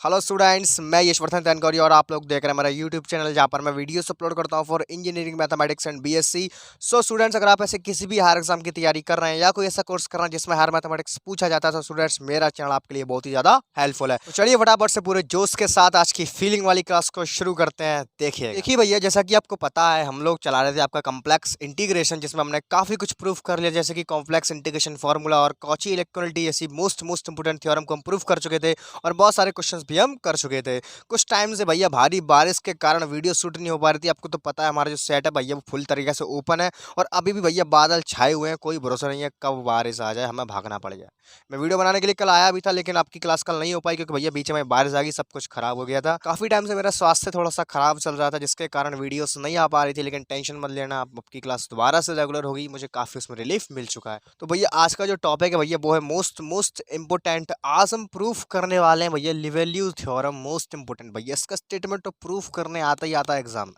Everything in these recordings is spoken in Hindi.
हेलो स्टूडेंट्स, मैं यशवर्धन तनकौरी और आप लोग देख रहे हैं मेरा यूट्यूब चैनल जहां पर मैं वीडियोस अपलोड करता हूं for engineering mathematics and BSc. So students, अगर आप ऐसे किसी भी हायर एग्जाम की तैयारी कर रहे हैं या कोई ऐसा कोर्स कर रहे हैं जिसमें हायर मैथमेटिक्स पूछा जाता है तो स्टूडेंट्स मेरा चैनल आपके लिए बहुत ही ज़्यादा हेल्पफुल है। तो चलिए फटाफट से पूरे जोश के साथ आज की फीलिंग वाली क्लास को शुरू करते हैं। देखिए भैया, जैसा कि आपको पता है हम लोग चला रहे थे आपका कॉम्प्लेक्स इंटीग्रेशन, जिसमें हमने काफ़ी कुछ प्रूफ कर लिया, जैसे कि कॉम्प्लेक्स इंटीग्रेशन फार्मूला और कॉची इलेक्ट्रोनिटी ऐसी मोस्ट इंपोर्टेंट थ्योरम को हम प्रूफ कर चुके थे और बहुत सारे क्वेश्चंस भी हम कर चुके थे। कुछ टाइम से भैया भारी बारिश के कारण वीडियो शूट नहीं हो पा रही थी। आपको तो पता है हमारा जो सेट है भैया वो फुल तरीके से ओपन है और अभी भी भैया बादल छाए हुए हैं, कोई भरोसा नहीं है कब बारिश आ जाए, हमें भागना पड़ जाए। मैं वीडियो बनाने के लिए कल आया भी था, लेकिन आपकी क्लास कल नहीं हो पाई क्योंकि भैया बीच में बारिश आ गई, सब कुछ खराब हो गया था। काफ़ी टाइम से मेरा स्वास्थ्य थोड़ा सा खराब चल रहा था, जिसके कारण वीडियोस नहीं आ पा रही थी, लेकिन टेंशन मत लेना, आपकी क्लास दोबारा से रेगुलर होगी, मुझे काफ़ी उसमें रिलीफ मिल चुका है। तो भैया आज का जो टॉपिक है भैया वो है मोस्ट इंपोर्टेंट। आज हम प्रूफ करने वाले हैं भैया लिवेल्यू थ्योरम, मोस्ट इंपोर्टेंट भैया। इसका स्टेटमेंट तो प्रूफ करने आता ही आता है एग्जाम में।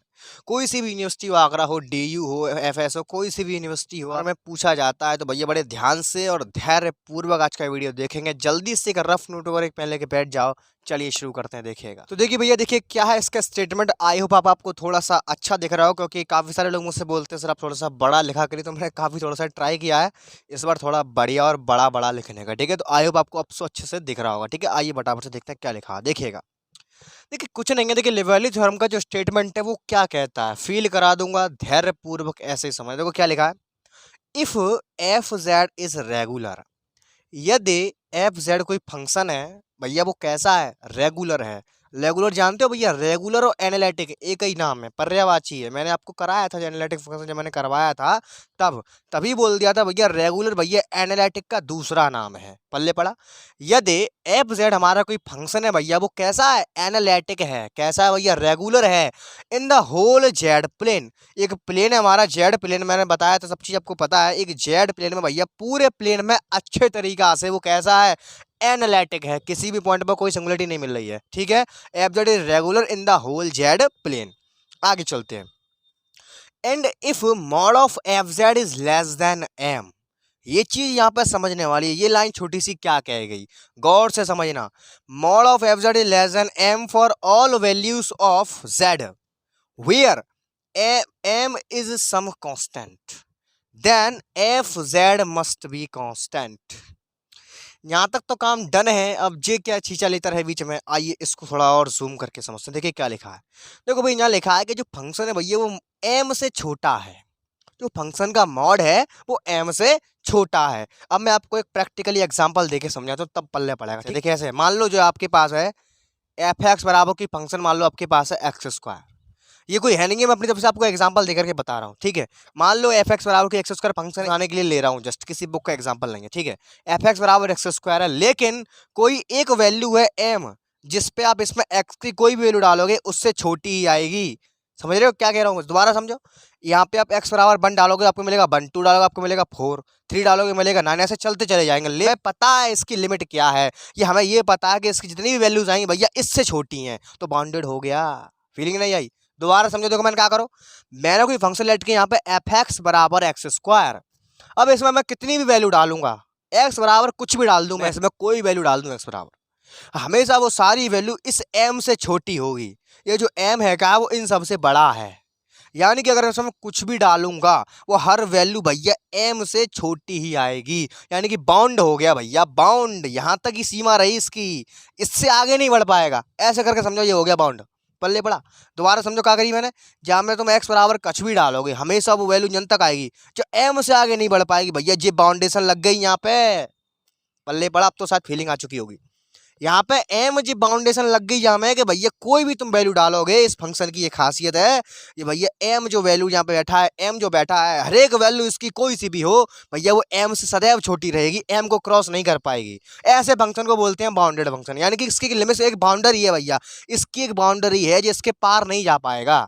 कोई सी भी यूनिवर्सिटी हो, आगरा हो, डीयू हो, एफएस हो, कोई सी भी यूनिवर्सिटी हो, हमें पूछा जाता है तो भैया बड़े ध्यान से और धैर्य पूर्वक आज का वीडियो देखेंगे। जल्दी से एक रफ नोट और एक पेन लेके बैठ जाओ। चलिए शुरू करते हैं। देखिएगा तो देखिए भैया, देखिए क्या है इसका स्टेटमेंट। आई होप आपको थोड़ा सा अच्छा दिख रहा हो, क्योंकि काफ़ी सारे लोग मुझसे बोलते हैं सर आप थोड़ा सा बड़ा लिखा करिए, तो मैंने काफ़ी थोड़ा सा ट्राई किया है इस बार थोड़ा बढ़िया और बड़ा बड़ा लिखने का। ठीक है, तो आई होप आपको अब सो अच्छे से दिख रहा होगा। ठीक है, आइए फटाफट से देखते हैं क्या लिखा है। देखिएगा, देखिए कुछ नहीं है। देखिए लिवेली थ्योरम का जो स्टेटमेंट है वो क्या कहता है, फील करा दूंगा धैर्य पूर्वक, ऐसे ही समझ। देखो क्या लिखा है, if F Z is regular, यदि एफ जेड कोई फंक्शन है भैया वो कैसा है, रेगुलर है। रेगुलर जानते हो भैया, रेगुलर और एनालिटिक एक ही नाम है, पर्यायवाची है। मैंने आपको कराया था एनालिटिक फंक्शन, जब मैंने करवाया था तभी बोल दिया था भैया रेगुलर भैया एनालिटिक का दूसरा नाम है। पल्ले पड़ा। यदि एफ जेड हमारा कोई फंक्शन है भैया वो कैसा है, एनालिटिक है। कैसा है भैया, रेगुलर है। In the whole Z plane, एक प्लेन है हमारा जेड प्लेन, मैंने बताया था सब चीज आपको पता है। एक जेड प्लेन में भैया पूरे प्लेन में अच्छे तरीका से वो कैसा है, एनालिटिक है। किसी भी पॉइंट पर कोई सिंगुलरिटी नहीं मिल रही है। ठीक है, F Z is regular in the whole Z plane. आगे चलते हैं। And if mod of F Z is less than M, ये चीज यहाँ पे समझने वाली है। ये लाइन छोटी सी क्या कह गई, गौर से समझना। Mod of F Z is less than M for all values of Z where M is some constant, then F Z must be constant. यहाँ तक तो काम डन है। अब जे क्या छींचा लेता है बीच में, आइए इसको थोड़ा और जूम करके समझते हैं। देखिए क्या लिखा है। देखो भाई, यहाँ लिखा है कि जो फंक्शन है भैया वो एम से छोटा है। जो फंक्शन का मॉड है वो एम से छोटा है। अब मैं आपको एक प्रैक्टिकली एग्जांपल देके समझाता हूँ, तब पल्ले पड़ेगा। देखिए ऐसे मान लो जो आपके पास है एफ एक्स बराबर की फंक्शन, मान लो आपके पास है एक्स स्क्वायर। ये कोई है नहीं है, मैं अपनी तरफ से आपको एग्जांपल देकर के बता रहा हूँ। ठीक है, मान लो एफ एक्स बराबर की एक्स स्क्वायर फंक्शन आने के लिए ले रहा हूँ, जस्ट किसी बुक का एग्जांपल नहीं है। ठीक है, एफ एक्स बराबर एक्स स्क्वायर है, लेकिन कोई एक वैल्यू है एम जिसपे आप इसमें एक्स की कोई भी वैल्यू डालोगे उससे छोटी ही आएगी। समझ रहे हो क्या कह रहा हूँ, दोबारा समझो। यहाँ पे आप एक्स बराबर 1 डालोगे आपको मिलेगा 1, 2 डालोगे आपको मिलेगा 4, 3 डालोगे मिलेगा 9, ऐसे चलते चले जाएंगे। ले पता है इसकी लिमिट क्या है, ये हमें ये पता है कि इसकी जितनी भी वैल्यूज आएंगी भैया इससे छोटी हैं, तो बाउंडेड हो गया। फीलिंग नहीं आई, दोबारा समझो। देखो मैंने क्या करो, मैंने कोई फंक्शन लेट के यहाँ पे एफ एक्स बराबर एक्स स्क्वायर। अब इसमें मैं कितनी भी वैल्यू डालूंगा, एक्स बराबर कुछ भी डाल दूं मैं इसमें, कोई वैल्यू डाल दूं एक्स बराबर, हमेशा वो सारी वैल्यू इस एम से छोटी होगी। ये जो एम है क्या, वो इन सबसे बड़ा है। यानी कि अगर इसमें कुछ भी डालूंगा वो हर वैल्यू भैया एम से छोटी ही आएगी। यानी कि बाउंड हो गया भैया, बाउंड, यहाँ तक ही सीमा रही इसकी, इससे आगे नहीं बढ़ पाएगा। ऐसे करके समझो, ये हो गया बाउंड। पल्ले पड़ा। दोबारा समझो क्या करी मैंने, जहाँ में तुम एक्स बराबर कुछ भी डालोगे हमेशा वो वैल्यू जन तक आएगी, जो एम से आगे नहीं बढ़ पाएगी भैया। ये बाउंडेशन लग गई यहाँ पे, पल्ले पड़ा। अब तो शायद फीलिंग आ चुकी होगी। यहाँ पे एम जी बाउंडेशन लग गई यहाँ में कि भैया कोई भी तुम वैल्यू डालोगे, इस फंक्शन की ये खासियत है ये भैया, एम जो वैल्यू यहाँ पे बैठा है, एम जो बैठा है, हर एक वैल्यू इसकी कोई सी भी हो भैया वो एम से सदैव छोटी रहेगी, एम को क्रॉस नहीं कर पाएगी। ऐसे फंक्शन को बोलते हैं बाउंडेड फंक्शन। यानी कि इसकी लिमिट एक बाउंड्री है भैया, इसकी एक बाउंड्री है जिसके पार नहीं जा पाएगा।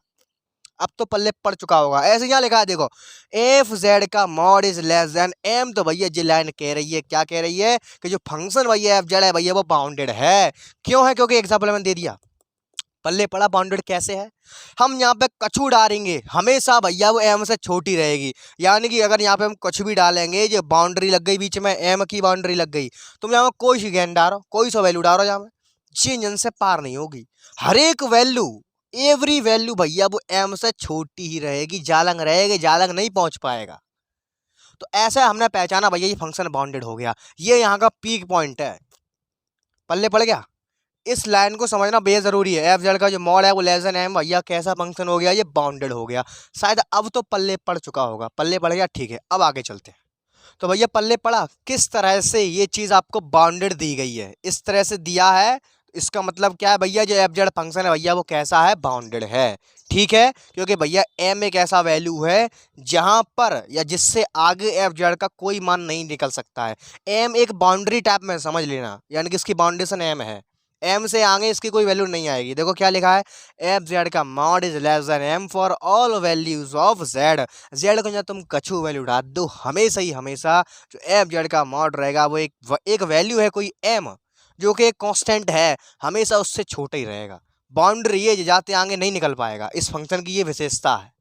अब तो पल्ले पड़ चुका होगा। ऐसे यहाँ लिखा है देखो, एफ जेड का mod is less than M, तो भैया जी लाइन कह रही है, क्या कह रही है कि जो फंक्शन भैया एफ जेड है भैया वो बाउंडेड है। क्यों है, क्योंकि एग्जाम्पल मैंने दे दिया। पल्ले पड़ा, बाउंडेड कैसे है, हम यहाँ पे कछु डालेंगे हमेशा भैया वो एम से छोटी रहेगी। यानी कि अगर यहाँ पे हम कुछ भी डालेंगे, जो बाउंड्री लग गई बीच में, एम की बाउंड्री लग गई, तुम यहाँ कोई सी गेंद डालो, कोई सा वैल्यू डालो यहाँ में, चेंज एन से पार नहीं होगी। हर एक वैल्यू, एवरी वैल्यू भैया वो एम से छोटी ही रहेगी, जालंग रहेगी, जालंग नहीं पहुंच पाएगा। तो ऐसा हमने पहचाना भैया ये फंक्शन बाउंडेड हो गया, ये यहाँ का पीक पॉइंट है। पल्ले पड़ गया। इस लाइन को समझना बेहद जरूरी है। एफ जेड का जो मॉड है वो लेस देन एम, भैया कैसा फंक्शन हो गया, ये बाउंडेड हो गया। शायद अब तो पल्ले पड़ चुका होगा, पल्ले पड़ गया, ठीक है। अब आगे चलते हैं। तो भैया पल्ले पड़ा, किस तरह से ये चीज आपको बाउंडेड दी गई है, इस तरह से दिया है। इसका मतलब क्या है भैया, जो एफ जेड फंक्शन है भैया वो कैसा है, बाउंडेड है, ठीक है। क्योंकि भैया एम एक ऐसा वैल्यू है जहां पर या जिससे आगे एफ जेड का कोई मान नहीं निकल सकता है। एम एक बाउंड्री टाइप में समझ लेना, यानी कि इसकी बाउंडेशन एम है, एम से आगे इसकी कोई वैल्यू नहीं आएगी। देखो क्या लिखा है, एफ जेड का mod is less than M for all values of Z. Z को जब तुम कछु वैल्यू डाल दो, हमेशा ही हमेशा जो एफ जेड का मॉड रहेगा वो एक वैल्यू है कोई एम, जो कि एक कांस्टेंट है, हमेशा उससे छोटा ही रहेगा। बाउंड्री ये जाते आगे नहीं निकल पाएगा, इस फंक्शन की ये विशेषता है,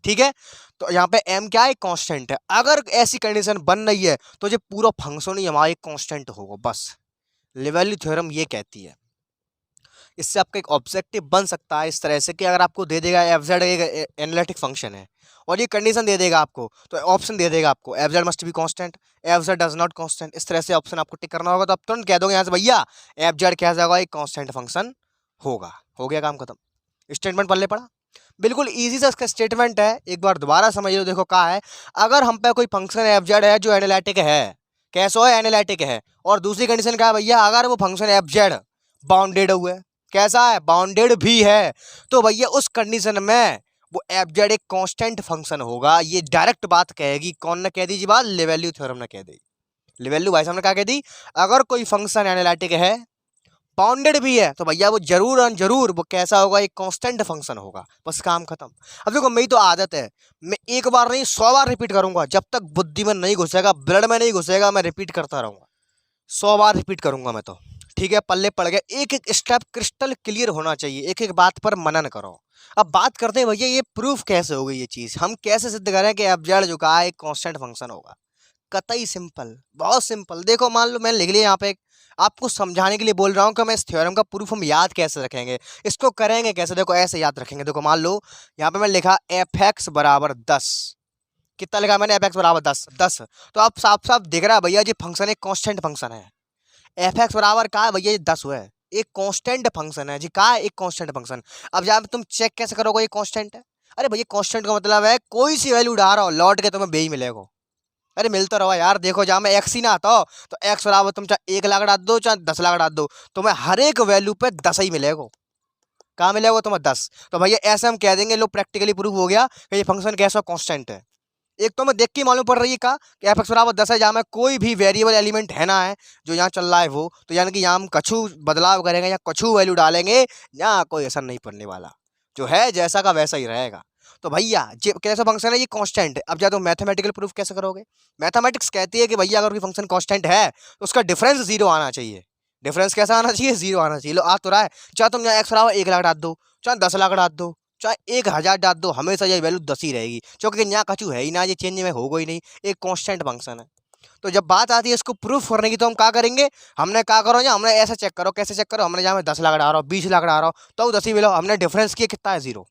ठीक है। तो यहाँ पे एम क्या है, कांस्टेंट है। अगर ऐसी कंडीशन बन रही है तो जो पूरा फंक्शन ही हमारा कांस्टेंट होगा, बस लिवैल्यू थ्योरम ये कहती है। इससे आपका एक ऑब्जेक्टिव बन सकता है इस तरह से कि अगर आपको दे देगा एफ जेड एक एनालिटिक फंक्शन है और ये कंडीशन दे देगा आपको, तो ऑप्शन दे देगा आपको F Z must be constant, F Z does not constant, इस तरह से ऑप्शन आपको टिक करना होगा। तो आप तुरंत कह दोगे यहाँ से भैया एफ जेड क्या होगा, एक कांस्टेंट फंक्शन होगा। हो गया काम खत्म। स्टेटमेंट पढ़ ले पड़ा, बिल्कुल इजी सा इसका स्टेटमेंट है, एक बार दोबारा समझ लो। देखो कहा है, अगर हम पे कोई फंक्शन एफ जेड है जो एनालिटिक है, कैसा है, एनालिटिक है, और दूसरी कंडीशन क्या है भैया, अगर वो फंक्शन एफ जेड बाउंडेड हुआ है, कैसा है, बाउंडेड भी है, तो भैया उस कंडीशन में वो एफ जेड एक कांस्टेंट फंक्शन होगा। ये डायरेक्ट बात कहेगी, कौन ने कह दी जी बात, लिवैल्यू थ्योरम ने कह दी। लिवैल्यू भाई साहब ने क्या कह दी, अगर कोई फंक्शन एनालिटिक है, बाउंडेड भी है, तो भैया वो जरूर और जरूर वो कैसा होगा, एक कांस्टेंट फंक्शन होगा, बस काम खत्म। अब देखो मेरी तो आदत है, मैं एक बार नहीं 100 बार रिपीट करूंगा, जब तक बुद्धि में नहीं घुसेगा, ब्लड में नहीं घुसेगा, मैं रिपीट करता रहूंगा। 100 बार रिपीट करूंगा मैं तो, ठीक है। पल्ले पड़ गए, एक एक स्टेप क्रिस्टल क्लियर होना चाहिए, एक एक बात पर मनन करो। अब बात करते हैं भैया ये प्रूफ कैसे होगी, ये चीज हम कैसे सिद्ध करें कि एफ जेड जो कहा है एक कांस्टेंट फंक्शन होगा। कतई सिंपल, बहुत सिंपल। देखो मान लो मैंने लिख लिया यहाँ पे, आपको समझाने के लिए बोल रहा हूँ कि मैं इस थ्योरम का प्रूफ हम याद कैसे रखेंगे, इसको करेंगे कैसे। देखो ऐसे याद रखेंगे, देखो मान लो यहाँ पे मैंने लिखा एफ एक्स बराबर 10, कितना लिखा मैंने, एफ एक्स बराबर 10। तो आप साफ साफ दिख रहा है भैया जी फंक्शन एक कांस्टेंट फंक्शन है। एफ एक्स बराबर का है भैया, ये 10 हुआ है, एक कांस्टेंट फंक्शन है जी, का है एक कांस्टेंट फंक्शन। अब जब तुम चेक कैसे करोगे ये कांस्टेंट है, अरे भैया कांस्टेंट का मतलब है कोई सी वैल्यू उड़ा रहा हो लौट के तुम्हें बे ही मिलेगा। अरे मिलता रहो यार, देखो जहाँ मैं एक्स ही ना आता हो, तो एक्स बराबर तुम चाहे 1 लाख डाल दो चाहे 10 लाख डाल दो, तुम्हें हर एक वैल्यू पे 10 ही मिलेगा। कहाँ मिलेगा तुम्हें, 10। तो भैया ऐसे हम कह देंगे, लो प्रैक्टिकली प्रूफ हो गया कि ये फंक्शन कैसा कांस्टेंट है। एक तो मैं देख के मालूम पड़ रही है का कि एफ एक्स बराबर 10 है, जहाँ में कोई भी वेरिएबल एलिमेंट है ना है जो यहाँ चल रहा है वो, तो यानी कि यहाँ हम कछु बदलाव करेंगे या कछु वैल्यू डालेंगे, यहाँ कोई असर नहीं पड़ने वाला, जो है जैसा का वैसा ही रहेगा। तो भैया जे कैसा फंक्शन है, ये कांस्टेंट है। अब जा तो मैथमेटिकल प्रूफ कैसे करोगे, मैथमेटिक्स कहती है कि भैया अगर कोई फंक्शन कांस्टेंट है तो उसका डिफरेंस 0 आना चाहिए। डिफरेंस कैसा आना चाहिए, 0 आना चाहिए। लो आ तो रहा है, चाहे तुम यहाँ एक्स बराबर 1 लाख डाल दो, चाहे 10 लाख डाल दो, चाहे 1000 डाल दो, हमेशा ये वैल्यू 10 ही रहेगी, क्योंकि यहाँ कछु है ही ना, ये चेंज में होगा ही नहीं, एक कांस्टेंट फंक्शन है। तो जब बात आती है इसको प्रूफ करने की, तो हम क्या करेंगे, हमने क्या करो या हमने ऐसा चेक करो, कैसे चेक करो, हमने जहाँ में 10 लाख डाल रहा हूँ, 20 लाख डाल रहा हूँ, तो 10 ही मिलो, हमने डिफरेंस किया कितना है, 0।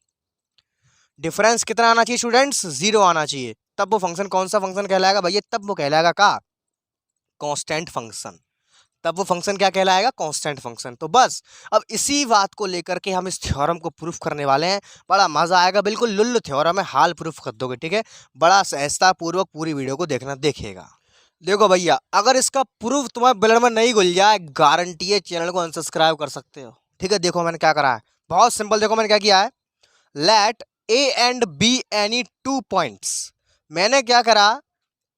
डिफरेंस कितना आना चाहिए स्टूडेंट्स, 0 आना चाहिए। तब वो फंक्शन कौन सा फंक्शन कहलाएगा भैया, तब वो कहलाएगा का कांस्टेंट फंक्शन। तब वो फंक्शन क्या कहलाएगा, कांस्टेंट फंक्शन। तो बस अब इसी बात को लेकर के हम इस थ्योरम को प्रूफ करने वाले हैं। बड़ा मजा आएगा, बिल्कुल लुल्ल थ्योरम है, हाल प्रूफ कर दोगे, ठीक है। बड़ा सहजता पूर्वक पूरी वीडियो को देखना, देखिएगा। देखो भैया अगर इसका प्रूफ तुम्हारे ब्लड में नहीं घुल जाए, गारंटी है चैनल को अनसब्सक्राइब कर सकते हो, ठीक है। देखो मैंने क्या करा है, बहुत सिंपल। देखो मैंने क्या किया है, let A and B any 2 points. मैंने क्या करा,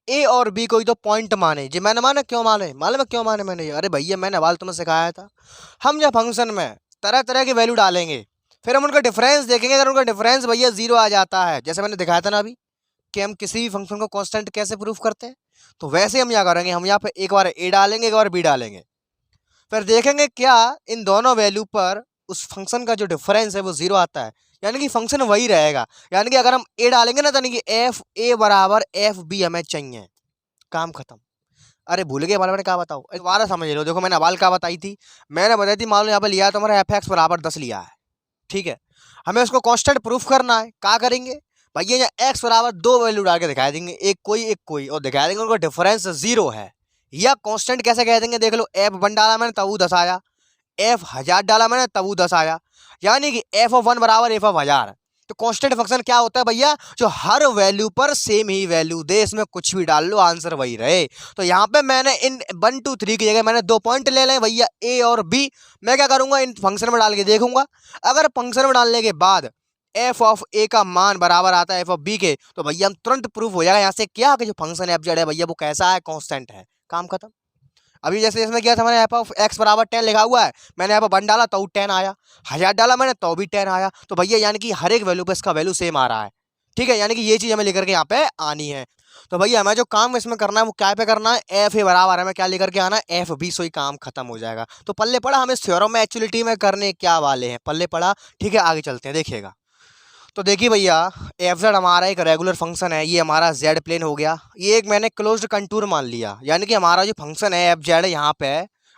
ए और बी कोई तो पॉइंट माने जी, मैंने माने क्यों माने, मालूम है क्यों माने मैंने, अरे भैया मैंने अवाल तुम्हें सिखाया था, हम जब फंक्शन में तरह तरह की वैल्यू डालेंगे, फिर हम उनका डिफरेंस देखेंगे। अगर उनका डिफरेंस भैया 0 आ जाता है, जैसे मैंने दिखाया था ना अभी कि हम किसी भी फंक्शन को कांस्टेंट कैसे प्रूफ करते हैं, तो वैसे हम क्या करेंगे, हम यहाँ पे एक बार ए डालेंगे, एक बार बी डालेंगे, फिर देखेंगे क्या इन दोनों वैल्यू पर उस फंक्शन का जो डिफरेंस है वो 0 आता है, यानी कि फंक्शन वही रहेगा। यानी कि अगर हम ए डालेंगे ना, तो यानी कि एफ ए बराबर एफ बी हमें चाहिए, काम खत्म। अरे भूल गए, मैंने क्या बताओ, दोबारा समझ लो। देखो मैंने अवाल क्या बताई थी, मैंने बताई थी मान लो यहाँ पे लिया है तो हमारा एफ एक्स बराबर 10 लिया है, ठीक है। हमें उसको कांस्टेंट प्रूफ करना है, क्या करेंगे भैया, यहाँ एक्स बराबर दो वैल्यू डाल के दिखा देंगे, एक कोई और दिखा देंगे, उनका डिफरेंस 0 है। या कांस्टेंट कैसे कह देंगे, देख लो F1 डाला मैंने तब वो 10 आया, F1000 डाला मैंने तब वो 10 आया, यानी कि F1 बराबर F1000। तो कांस्टेंट फंक्शन क्या होता है भैया, जो हर वैल्यू पर सेम ही वैल्यू दे, इसमें कुछ भी डाल लो आंसर वही रहे। तो यहाँ पे मैंने इन 1 2 3 की जगह मैंने 2 पॉइंट ले लें भैया, ए और बी। मैं क्या करूंगा, इन फंक्शन में डाल के देखूंगा, अगर फंक्शन में डालने के बाद एफ ऑफ ए का मान बराबर आता है एफ ऑफ बी के, तो भैया हम तुरंत प्रूफ हो जाएगा यहाँ से क्या कि जो फंक्शन एफ जेड है भैया वो कैसा है, कांस्टेंट है, काम खत्म। अभी जैसे इसमें किया था मैंने एफ ऑफ एक्स बराबर 10 लिखा हुआ है, मैंने यहाँ पर 1 डाला तो 10 आया, 1000 डाला मैंने तो भी 10 आया, तो भैया यानी कि हर एक वैल्यू पे इसका वैल्यू सेम आ रहा है, ठीक है। यानी कि ये चीज़ हमें लेकर के यहाँ पे आनी है। तो भैया हमें जो काम इसमें करना है वो क्या पे करना है, एफ ए बराबर है, हमें क्या लेकर के आना है, एफ बी, सो ही काम खत्म हो जाएगा। तो पल्ले पड़ा, हम इस थ्योरम में एक्चुअलिटी में करने क्या वाले हैं, पल्ले पड़ा, ठीक है। आगे चलते हैं, देखिएगा। तो देखिए भैया, एफ जेड हमारा एक रेगुलर फंक्शन है, ये हमारा जेड प्लेन हो गया, ये एक मैंने क्लोज्ड कंटूर मान लिया, यानी कि हमारा जो फंक्शन है एफ जेड यहाँ पे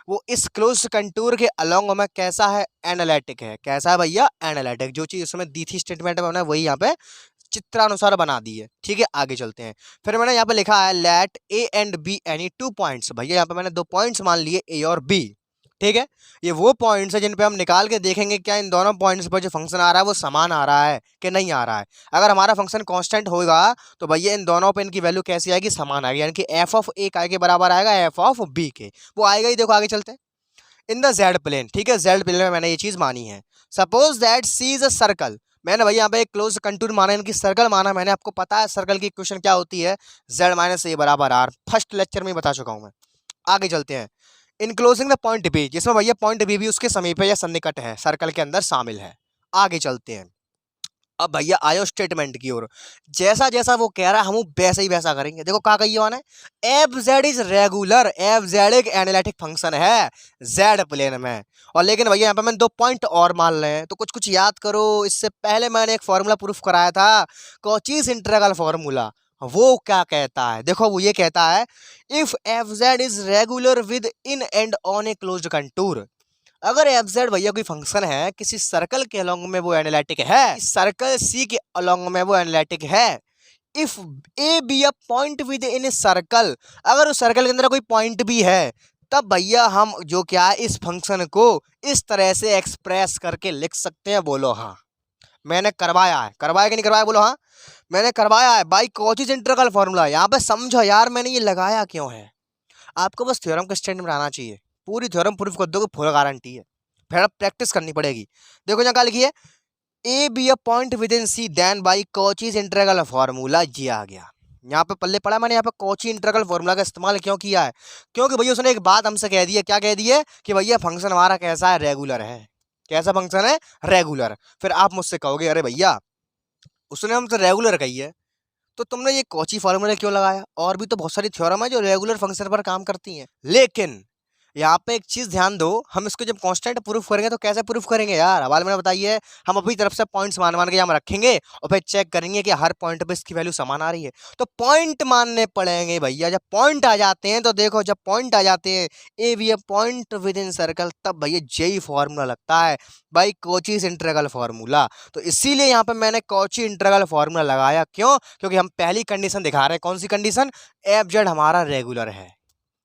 वो इस क्लोज्ड कंटूर के अलोंग में कैसा है, एनालिटिक है। कैसा है भैया, एनालिटिक। जो चीज़ उसमें दी थी स्टेटमेंट में वही यहाँ पे चित्रानुसार बना दी है, ठीक है। आगे चलते हैं, फिर मैंने यहाँ पे लिखा है let A and B any 2 points, भैया यहाँ पे मैंने 2 पॉइंट्स मान लिए ए और बी, ठीक है। ये वो पॉइंट्स है जिन पे हम निकाल के देखेंगे क्या इन दोनों पॉइंट्स पर जो फंक्शन आ रहा है वो समान आ रहा है कि नहीं आ रहा है। अगर हमारा फंक्शन कांस्टेंट होगा तो भैया इन दोनों पे इनकी वैल्यू कैसी आएगी, समान आएगी, यानी कि एफ ऑफ ए के बराबर आएगा एफ ऑफ बी के, वो आएगा ही। देखो आगे चलते हैं, इन द जेड प्लेन, ठीक है, जेड प्लेन में मैंने ये चीज मानी है। Suppose that C is a circle, मैंने भैया यहाँ पे एक क्लोज कंटूर माना, इनकी सर्कल माना मैंने, आपको पता है सर्कल की इक्वेशन क्या होती है, जेड माइनस ए बराबर आर, फर्स्ट लेक्चर में बता चुका हूँ मैं। आगे चलते हैं, इनक्लोजिंग द पॉइंट बी, जिसमें भैया पॉइंट बी भी उसके समीप है या सन्निकट है, सर्कल के अंदर शामिल है। आगे चलते हैं, अब भैया आयो स्टेटमेंट की ओर, जैसा जैसा वो कह रहा है हम वैसा ही वैसा करेंगे। देखो क्या कहिए वाना है, F Z is regular, F Z एक एनालिटिक फंक्शन है जेड प्लेन में। और लेकिन भैया यहाँ पे मैंने 2 पॉइंट और मान रहे हैं, तो कुछ कुछ याद करो। इससे पहले मैंने एक फॉर्मूला प्रूफ कराया था, कॉचीज इंटीग्रल फॉर्मूला। वो क्या कहता है, देखो वो ये कहता है if F Z is regular with in and on a closed contour, अगर एफ जेड भैया कोई फंक्शन है किसी सर्कल के अलोंग में वो एनालिटिक है, सर्कल सी के अलोंग में वो एनालिटिक है। If A B a point with in a circle, अगर उस सर्कल के अंदर कोई पॉइंट भी है, तब भैया हम जो क्या है इस फंक्शन को इस तरह से एक्सप्रेस करके लिख सकते हैं। बोलो हाँ, मैंने करवाया है, करवाया कि नहीं करवाया, बोलो हाँ मैंने करवाया है बाई कॉचीज इंटीग्रल फॉर्मूला। यहाँ पे समझो यार मैंने ये लगाया क्यों है, आपको बस थ्योरम का स्टेटमेंट आना चाहिए, पूरी थ्योरम प्रूफ कर दोगे फुल गारंटी है, फिर प्रैक्टिस करनी पड़ेगी। देखो यहाँ क्या लिखिए, A B a point within C then by Cauchy's integral formula, ये आ गया। यहाँ पे पल्ले पड़ा मैंने, यहाँ पे कॉची इंटीग्रल फार्मूला का इस्तेमाल क्यों किया है, क्योंकि भैया उसने एक बात हमसे कह दी है, क्या कह दी है कि भैया फंक्शन हमारा कैसा है, रेगुलर है। कैसा फंक्शन है, रेगुलर। फिर आप मुझसे कहोगे अरे भैया उसने हमसे रेगुलर कही है तो तुमने ये कॉची फार्मूला क्यों लगाया, और भी तो बहुत सारी थ्योरम है जो रेगुलर फंक्शन पर काम करती हैं। लेकिन यहाँ पे एक चीज ध्यान दो, हम इसको जब कांस्टेंट प्रूफ करेंगे तो कैसे प्रूफ करेंगे यार, हवाले में बताइए। हम अपनी तरफ से पॉइंट्स मान मान के यहाँ रखेंगे और फिर चेक करेंगे कि हर पॉइंट पे इसकी वैल्यू समान आ रही है। तो पॉइंट मानने पड़ेंगे भैया, जब पॉइंट आ जाते हैं तो देखो, जब पॉइंट आ जाते हैं A B a point within circle, तब भैया जेई फॉर्मूला लगता है बाई कॉचीज इंटीग्रल फार्मूला। तो इसीलिए यहाँ पे मैंने कॉची इंटीग्रल फार्मूला लगाया, क्यों, क्योंकि हम पहली कंडीशन दिखा रहे हैं, कौन सी कंडीशन, एफ जेड हमारा रेगुलर है।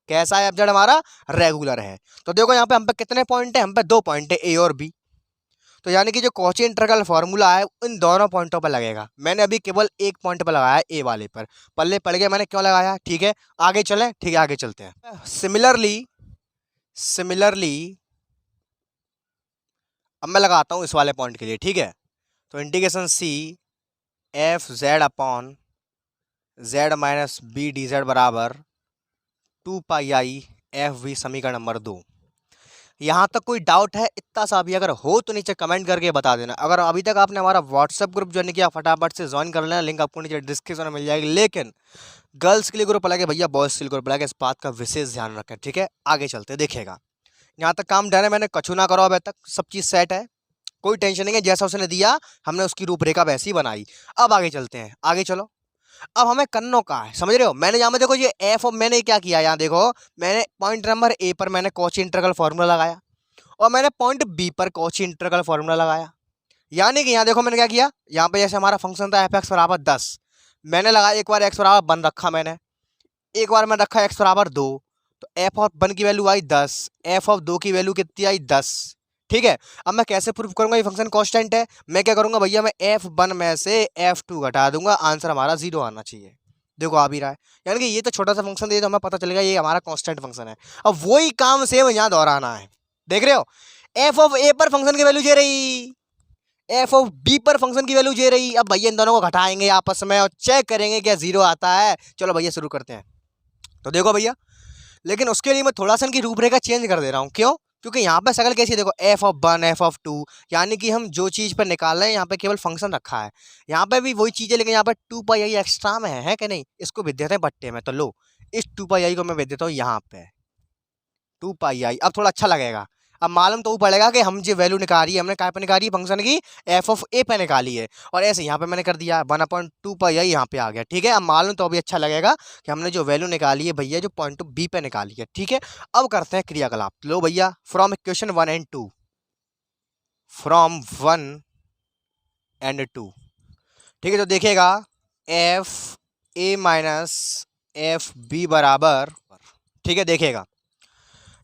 कैसा है, एफ जेड हमारा रेगुलर है। तो देखो यहाँ पे हम पे कितने पॉइंट है, हम पे 2 पॉइंट है, ए और बी। तो यानी कि जो कॉची इंटीग्रल फार्मूला है इन दोनों पॉइंटों पर लगेगा। मैंने अभी केवल एक पॉइंट पर लगाया, ए वाले पर, पल्ले पड़ गया मैंने क्यों लगाया, ठीक है। आगे चलें, ठीक है आगे चलते हैं। सिमिलरली अब मैं लगाता हूँ इस वाले पॉइंट के लिए, ठीक है। तो integration C F Z upon Z minus B D Z बराबर 2 पाई आई एफ वी, समीकरण नंबर 2। यहाँ तक कोई डाउट है, इतना सा भी अगर हो तो नीचे कमेंट करके बता देना। अगर अभी तक आपने हमारा व्हाट्सएप ग्रुप ज्वाइन किया फटाफट से ज्वाइन कर लेना, लिंक आपको नीचे डिस्क्रिप्शन में मिल जाएगी। लेकिन गर्ल्स के लिए ग्रुप अलग है भैया, बॉयज़ के लिए ग्रुप अलग है, इस बात का विशेष ध्यान रखें, ठीक है। आगे चलते देखिएगा, यहाँ तक काम डन है, मैंने कछु ना करो, अभी तक सब चीज़ सेट है, कोई टेंशन नहीं है। जैसा उसने दिया हमने उसकी रूपरेखा वैसी बनाई। अब आगे चलते हैं, आगे चलो। अब हमें करनो का है, समझ रहे हो। मैंने यहाँ पे देखो ये एफ ऑफ, मैंने क्या किया यहाँ देखो, मैंने पॉइंट नंबर ए पर मैंने कॉची इंटीग्रल फार्मूला लगाया और मैंने पॉइंट बी पर कॉची इंटीग्रल फार्मूला लगाया। यानी कि यहाँ देखो मैंने क्या किया, यहाँ पे जैसे हमारा फंक्शन था एफ एक्स बराबर 10, मैंने लगाया एक बार एक्स बराबर 1 रखा मैंने, एक बार मैंने रखा एक्स बराबर 2, तो एफ ऑफ 1 की वैल्यू आई 10, एफ ऑफ 2 की वैल्यू कितनी आई 10। ठीक है, अब मैं कैसे प्रूव करूंगा ये फंक्शन कांस्टेंट है, मैं क्या करूंगा भैया, मैं f1 में से f2 घटा दूंगा, आंसर हमारा 0 आना चाहिए। देखो आ भी रहा है, यानी कि ये तो छोटा सा फंक्शन दे तो हमें पता चलेगा ये हमारा कांस्टेंट फंक्शन है। अब वही काम सेम यहाँ दोहराना है, देख रहे हो, एफ ऑफ ए पर फंक्शन की वैल्यू दे रही, एफ ऑफ बी पर फंक्शन की वैल्यू दे रही। अब भैया इन दोनों को घटाएंगे आपस में और चेक करेंगे क्या 0 आता है। चलो भैया शुरू करते हैं। तो देखो भैया, लेकिन उसके लिए मैं थोड़ा सा इनकी रूपरेखा चेंज कर दे रहा हूँ, क्यों, क्योंकि यहाँ पे शक्ल कैसी है देखो, एफ ऑफ 1 एफ ऑफ 2, यानी कि हम जो चीज़ पर निकाल रहे हैं यहाँ पे केवल फंक्शन रखा है, यहाँ पे भी वही चीज़ है, लेकिन यहाँ पे 2 पाई आई एक्स्ट्रा में है कि नहीं, इसको भेज देते हैं बट्टे में। तो लो, इस 2 पाई आई को मैं भेज देता हूँ यहाँ पे, 2 पाई आई, अब थोड़ा अच्छा लगेगा। अब मालूम तो वो पड़ेगा कि हम जो वैल्यू निकाली है हमने काय पे निकाली है, फंक्शन की एफ ऑफ ए पे निकाली है, और ऐसे यहाँ पे मैंने कर दिया 1/2 पाई आई यहाँ पे आ गया। ठीक है, अब मालूम तो अभी अच्छा लगेगा कि हमने जो वैल्यू निकाली है भैया जो पॉइंट टू बी पे निकाली है। ठीक है, अब करते हैं क्रियाकलाप। लो भैया, from equation 1 and 2, from 1 and 2, ठीक है, तो देखेगा F A minus F B बराबर, ठीक है, देखेगा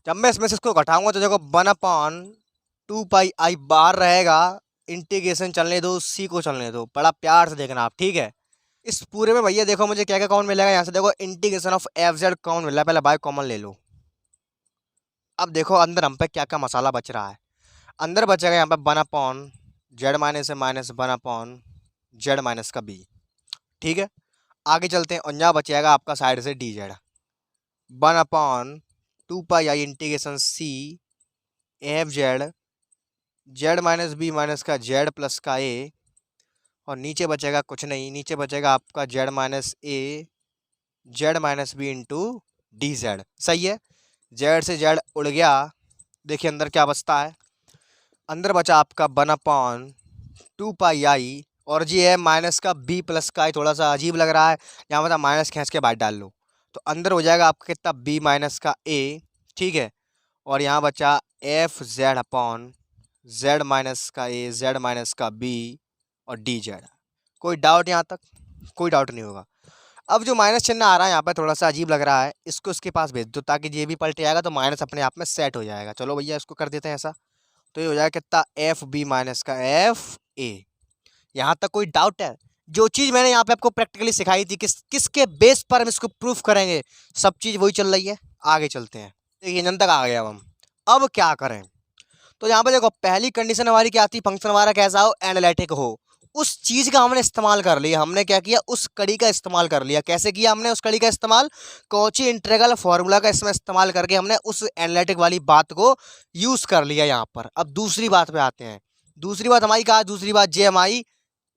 जब मैं इसमें से इसको घटाऊंगा तो देखो 1/2 पाई आई बाहर रहेगा, इंटीग्रेशन चलने दो, सी को चलने दो, बड़ा प्यार से देखना आप। ठीक है, इस पूरे में भैया देखो मुझे क्या क्या कॉमन मिलेगा, यहाँ से देखो integration of F Z common मिल रहा है, पहले बाय कॉमन ले लो। अब देखो अंदर हम पे क्या क्या मसाला बच रहा है, अंदर बचेगा यहाँ पे 1/z माइनस ए माइनस 1/z माइनस का बी। ठीक है, आगे चलते हैं, और यहाँ बचेगा आपका साइड से D Z, 1/2 pi I integration C F Z minus B minus का जेड प्लस का ए, और नीचे बचेगा कुछ नहीं, नीचे बचेगा आपका Z minus A Z minus B into D Z. सही है, जेड से जेड उड़ गया, देखिए अंदर क्या बचता है, अंदर बचा आपका 1/2 पाई आई, और जी है माइनस का बी प्लस का आई, थोड़ा सा अजीब लग रहा है, यहाँ मतलब माइनस खींच के बाहर डाल लो, तो अंदर हो जाएगा आपका कितना बी माइनस का ए। ठीक है, और यहाँ बचा F Z upon Z minus का ए जेड माइनस का बी और डी जेड। कोई डाउट यहाँ तक, कोई डाउट नहीं होगा। अब जो माइनस चिन्ह आ रहा है यहाँ पर थोड़ा सा अजीब लग रहा है, इसको इसके पास भेज दो ताकि ये भी पलट जाएगा तो माइनस अपने आप में सेट हो जाएगा। चलो भैया इसको कर देते हैं ऐसा, तो ये हो जाएगा कितना एफ बी माइनस का एफ ए। यहाँ तक कोई डाउट है? जो चीज़ मैंने यहाँ पे आपको प्रैक्टिकली सिखाई थी, किसके बेस पर हम इसको प्रूफ करेंगे, सब चीज़ वही चल रही है। आगे चलते हैं, देखिए जन तक आ गया हम। अब क्या करें, तो यहाँ पे देखो पहली कंडीशन हमारी क्या थी, फंक्शन हमारा कैसा हो, एनालिटिक हो। उस चीज़ का हमने इस्तेमाल कर लिया, हमने क्या किया, उस कड़ी का इस्तेमाल कर लिया। कैसे किया हमने उस कड़ी का इस्तेमाल, कॉची इंटीग्रल फार्मूला का इसमें इस्तेमाल करके हमने उस एनालिटिक वाली बात को यूज़ कर लिया यहाँ पर। अब दूसरी बात पे आते हैं, दूसरी बात हमारी कहा, दूसरी बात जे हमारी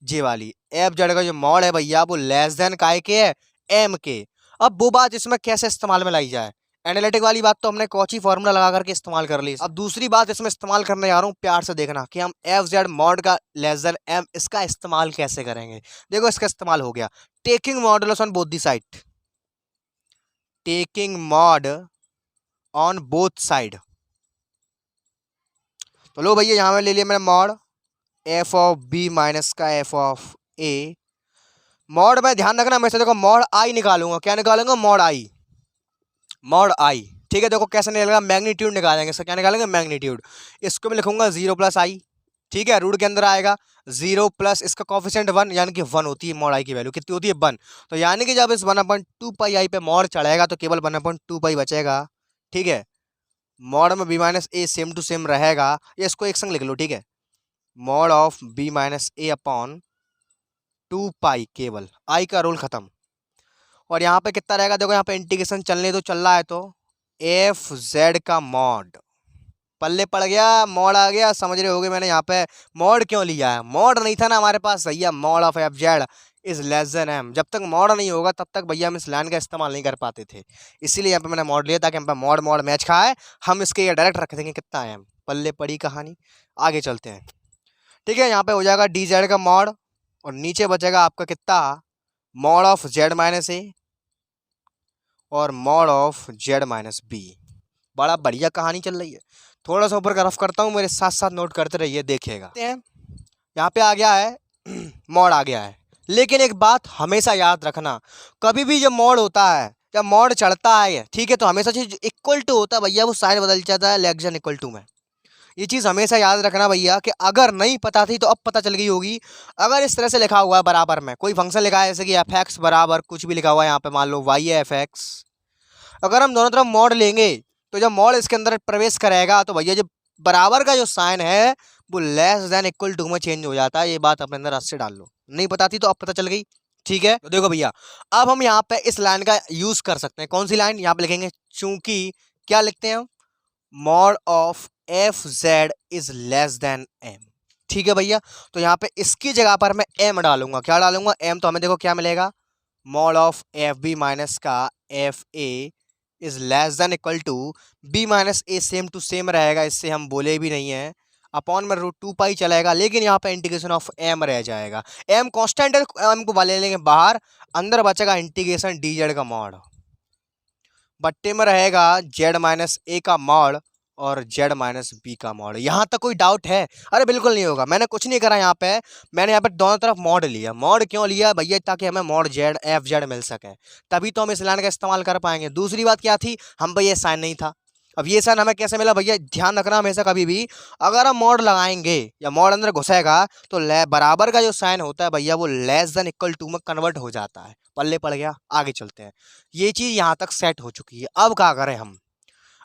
जे वाली, एफ जेड का जो मॉड है भैया वो लेस देन काय के है, एम के। अब वो बात इसमें कैसे इस्तेमाल में लाई जाए, एनालिटिक वाली बात तो हमने कॉची फार्मूला लगा करके इस्तेमाल कर ली। अब दूसरी बात इसमें इस्तेमाल करने जा रहा हूँ, प्यार से देखना कि हम एफ जेड मॉड का लेस देन एम इसका इस्तेमाल कैसे करेंगे। देखो इसका इस्तेमाल हो गया, taking modulus on both the side, taking mod on both side. तो लो भैया यहाँ में ले लिया मैंने mod F of B minus का एफ ऑफ ए। मॉड में ध्यान रखना, मैं से देखो मॉड आई निकालूंगा, क्या निकालूंगा, मॉड आई, मॉड आई। ठीक है, देखो कैसे निकलेगा, मैग्नीट्यूड निकालेंगे, इसका क्या निकालेंगे, मैग्नीट्यूड। इसको मैं लिखूंगा 0 प्लस आई, ठीक है, रूट के अंदर आएगा 0 प्लस इसका कॉफिशिएंट 1, यानी कि 1 होती है मॉड आई की वैल्यू, कितनी होती है 1। तो यानी कि जब इस 1/2 पाई आई पे मॉड चढ़ेगा तो केवल 1/2 पाई बचेगा। ठीक है, मॉड में B minus A same to same रहेगा, या इसको एक संग लिख लो। ठीक है, mod of B minus A upon 2 pi, केवल आई का रूल खत्म। और यहाँ पे कितना रहेगा, देखो यहाँ पे इंटीग्रेशन चलने तो चल रहा है, तो एफ जेड का मॉड पल्ले पड़ गया, मॉड आ गया, समझ रहे होगे मैंने यहाँ पे मॉड क्यों लिया है, मॉड नहीं था ना हमारे पास, सही है, mod of F Z is less than M. जब तक मॉड नहीं होगा तब तक भैया हम इस लाइन का इस्तेमाल नहीं कर पाते थे, इसीलिए यहाँ पे मैंने मॉड लिया ताकि हम पे मॉड मॉड मैच खाए, हम इसके ये डायरेक्ट रख देंगे कितना एम, पल्ले पड़ी कहानी। आगे चलते हैं, ठीक है, यहाँ पे हो जाएगा डी जेड का मॉड, और नीचे बचेगा आपका कितना mod of Z minus A और mod of Z minus B. बड़ा बढ़िया कहानी चल रही है। थोड़ा सा ऊपर का रफ करता हूँ, मेरे साथ साथ नोट करते रहिए, देखिएगा। यहाँ पे आ गया है मॉड आ गया है, लेकिन एक बात हमेशा याद रखना, कभी भी जब मॉड होता है, जब मॉड चढ़ता है, ठीक है, तो हमेशा चीज इक्वल टू होता है भैया, वो साइन बदल जाता है लेस देन इक्वल टू में। ये चीज़ हमेशा याद रखना भैया, कि अगर नहीं पता थी तो अब पता चल गई होगी। अगर इस तरह से लिखा हुआ है बराबर में, कोई फंक्शन लिखा है जैसे कि एफ एक्स बराबर कुछ भी लिखा हुआ है, यहाँ पे मान लो वाई है एफ एक्स, अगर हम दोनों तरफ मॉड लेंगे तो जब मॉड इसके अंदर प्रवेश करेगा तो भैया जो बराबर का जो साइन है वो लेस देन इक्वल टू में चेंज हो जाता है। ये बात अपने अंदर से डाल लो, नहीं पता थी तो अब पता चल गई। ठीक है, तो देखो भैया, अब हम यहाँ पे इस लाइन का यूज कर सकते हैं। कौन सी लाइन? यहाँ पे लिखेंगे, चूंकि क्या लिखते हैं हम, mod of F Z is less than M. ठीक है भैया, तो यहाँ पे इसकी जगह पर मैं एम डालूंगा। क्या डालूंगा? एम। तो हमें देखो क्या मिलेगा, mod of F B minus का F A is less than equal to B minus A, same to same रहेगा, इससे हम बोले भी नहीं है, अपॉन में रूट 2 पाई चलेगा, लेकिन यहाँ पे इंटीग्रेशन ऑफ एम रह जाएगा। एम कांस्टेंट है, एम को ले लेंगे बाहर, अंदर बचेगा इंटीग्रेशन डी जेड का मॉड, बट्टे में रहेगा जेड माइनस ए का मॉड और जेड माइनस बी का मॉड। यहाँ तक कोई डाउट है? अरे बिल्कुल नहीं होगा, मैंने कुछ नहीं करा यहाँ पे, मैंने यहाँ पे दोनों तरफ मॉड लिया। मॉड क्यों लिया भैया? ताकि हमें मॉड जेड एफ जेड मिल सके, तभी तो हम इस लाइन का इस्तेमाल कर पाएंगे। दूसरी बात क्या थी, हम पे ये साइन नहीं था। अब ये साइन हमें कैसे मिला भैया? ध्यान रखना हमेशा, कभी भी अगर हम मॉड लगाएंगे या मॉड अंदर घुसेगा तो बराबर का जो साइन होता है भैया वो लेस देन इक्वल टू में कन्वर्ट हो जाता है। पल्ले पड़ गया, आगे चलते हैं। ये चीज़ यहाँ तक सेट हो चुकी है, अब क्या करें हम?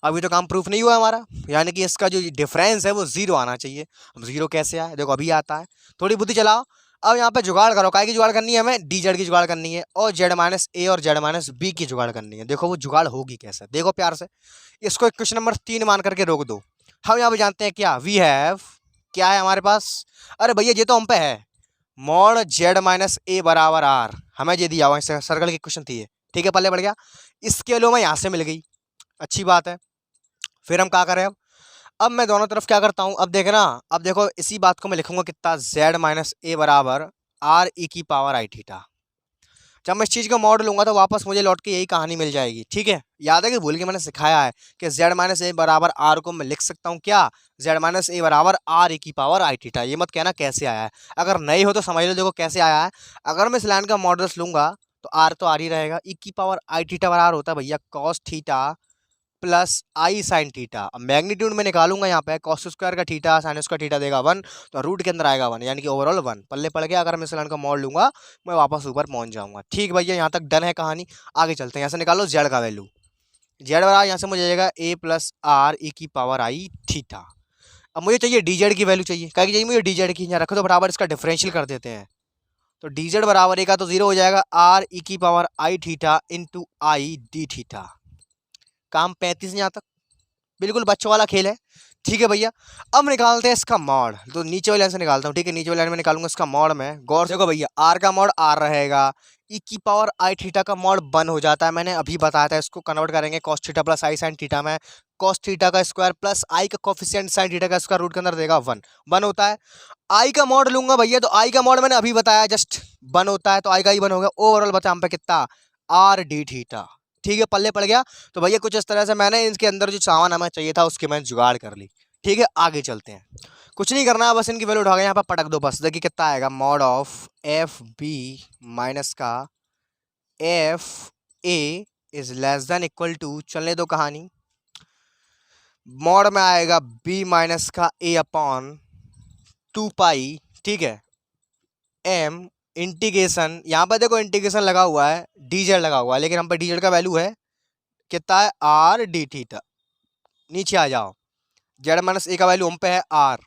अभी तो काम प्रूफ नहीं हुआ हमारा, यानी कि इसका जो डिफरेंस है वो जीरो आना चाहिए। अब जीरो कैसे आए? देखो अभी आता है, थोड़ी बुद्धि चलाओ। अब यहाँ पे जुगाड़ करो, काय की जुगाड़ करनी है हमें? डी जेड की जुगाड़ करनी है और जेड माइनस ए और जेड माइनस बी की जुगाड़ करनी है। देखो वो जुगाड़ होगी कैसे, देखो प्यार से। इसको क्वेश्चन नंबर 3 मान करके रोक दो। हम यहाँ पे जानते हैं क्या, वी हैव, क्या है हमारे पास? अरे भैया ये तो हम पे है, मॉड जेड माइनस ए बराबर आर, हमें ये दिया हुआ है, सर्कल की क्वेश्चन थी ये। ठीक है, पल्ले पड़ गया। इसके वैल्यू में यहाँ से मिल गई, अच्छी बात है। फिर हम क्या करें? अब मैं दोनों तरफ क्या करता हूँ, अब देखना, अब देखो इसी बात को मैं लिखूंगा कितना, जेड माइनस ए बराबर आर ई की पावर आई थीटा। जब मैं इस चीज़ का मॉड लूंगा तो वापस मुझे लौट के यही कहानी मिल जाएगी। ठीक है, याद है कि भूल के मैंने सिखाया है कि जेड माइनस ए बराबर आर को मैं लिख सकता हूँ क्या, जेड माइनस ए बराबर आर ई की पावर आई थीटा। ये मत कहना कैसे आया है, अगर नहीं हो तो समझ लो, देखो कैसे आया है। अगर मैं इस लाइन का मॉडल्स लूंगा तो आर तो आर ही रहेगा, ई की पावर आई थीटा बराबर होता है भैया कॉस थीटा प्लस आई साइन थीटा। अब मैग्नीट्यूड में निकालूंगा, यहाँ पे कॉस स्क्वायर का थीटा साइन स्क्वायर थीटा देगा 1, तो रूट के अंदर आएगा 1, यानी कि ओवरऑल 1 पल्ले पड़ गया। अगर मैं इस लाइन का मॉड लूंगा मैं वापस ऊपर पहुंच जाऊंगा। ठीक भैया, यहाँ तक डन है कहानी। आगे चलते हैं, यहाँ से निकालो जेड का वैल्यू। जेड बराबर यहाँ से मुझे जाएगा ए प्लस आर ई की पावर आई थीटा। अब मुझे चाहिए डी जेड की वैल्यू चाहिए, क्या चाहिए मुझे? डी जेड की। यहाँ रखो तो बराबर इसका डिफरेंशियल कर देते हैं, तो डी जेड बराबर ए का तो जीरो हो जाएगा, आर ई की power I theta into I D theta. काम 35 यहाँ तक बिल्कुल बच्चों वाला खेल है। ठीक है भैया, अब निकालते हैं इसका मॉड। तो नीचे वाले लाइन से निकालता हूँ। ठीक है, नीचे वाले लाइन में निकालूंगा इसका मॉड में। गौर से देखो भैया, आर का मॉड आर रहेगा, ई की पावर आई थीटा का मॉड 1 हो जाता है, मैंने अभी बताया था। इसको कन्वर्ट करेंगे कॉस थीटा प्लस आई साइन थीटा में, कॉस थीटा का स्क्वायर प्लस आई का कोफिशिएंट साइन थीटा का स्क्वायर रूट के अंदर देगा 1 होता है। आई का मॉड लूंगा भैया, तो आई का मॉड मैंने अभी बताया जस्ट 1 होता है, तो आई का ही 1 हो गया। ओवरऑल बचा हम पे कितना, आर डी थीटा। ठीक है, पल्ले पड़ गया। तो भैया कुछ इस तरह से मैंने इनके अंदर जो सामान हमें चाहिए था उसकी मैंने जुगाड़ कर ली। ठीक है, आगे चलते हैं। कुछ नहीं करना, बस इनकी वैल्यू उठा के यहाँ पर पटक दो बस। देखिए कितना आएगा, mod of F B minus का F A is less than equal to, चलने दो कहानी, मॉड में आएगा बी माइनस का ए अपॉन 2 पाई। ठीक है, एम इंटीग्रेशन, यहाँ पर देखो इंटीग्रेशन लगा हुआ है, डीजेड लगा हुआ है, लेकिन हम पर डीजेड का वैल्यू है कितना है, आर डी थीटा। नीचे आ जाओ, जेड माइनस ए का वैल्यू हम पे है आर।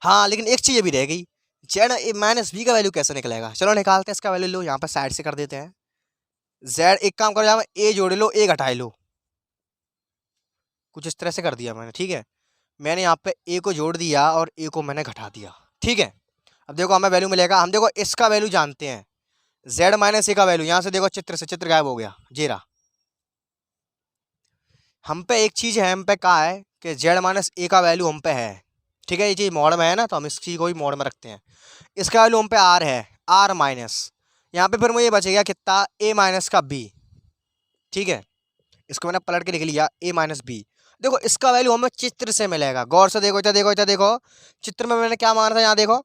हाँ लेकिन एक चीज़ अभी रह गई, जेड माइनस बी का वैल्यू कैसे निकलेगा? चलो निकालते हैं इसका वैल्यू। लो यहाँ पर साइड से कर देते हैं। जेड, एक काम करो, यहाँ ए जोड़ लो, ए घटा लो, कुछ इस तरह से कर दिया मैंने। ठीक है, मैंने यहाँ पे ए को जोड़ दिया और ए को मैंने घटा दिया। ठीक है, अब देखो हमें वैल्यू मिलेगा, हम देखो इसका वैल्यू जानते हैं, जेड माइनस ए का वैल्यू। यहाँ से देखो चित्र से चित्र गायब हो गया, जेरा। हम पे एक चीज़ है, हम पे कहा है कि जेड माइनस ए का वैल्यू हम पे है। ठीक है, ये चीज़ मॉड में है ना, तो हम इस चीज़ को भी मॉड में रखते हैं। इसका वैल्यू हम पे आर है, आर माइनस, यहाँ पे फिर मुझे बच गया कितना, a माइनस का b। ठीक है, इसको मैंने पलट के लिख लिया a माइनस बी। देखो इसका वैल्यू हमें चित्र से मिलेगा, गौर से देखो, देखो देखो चित्र में मैंने क्या माना था, यहाँ देखो,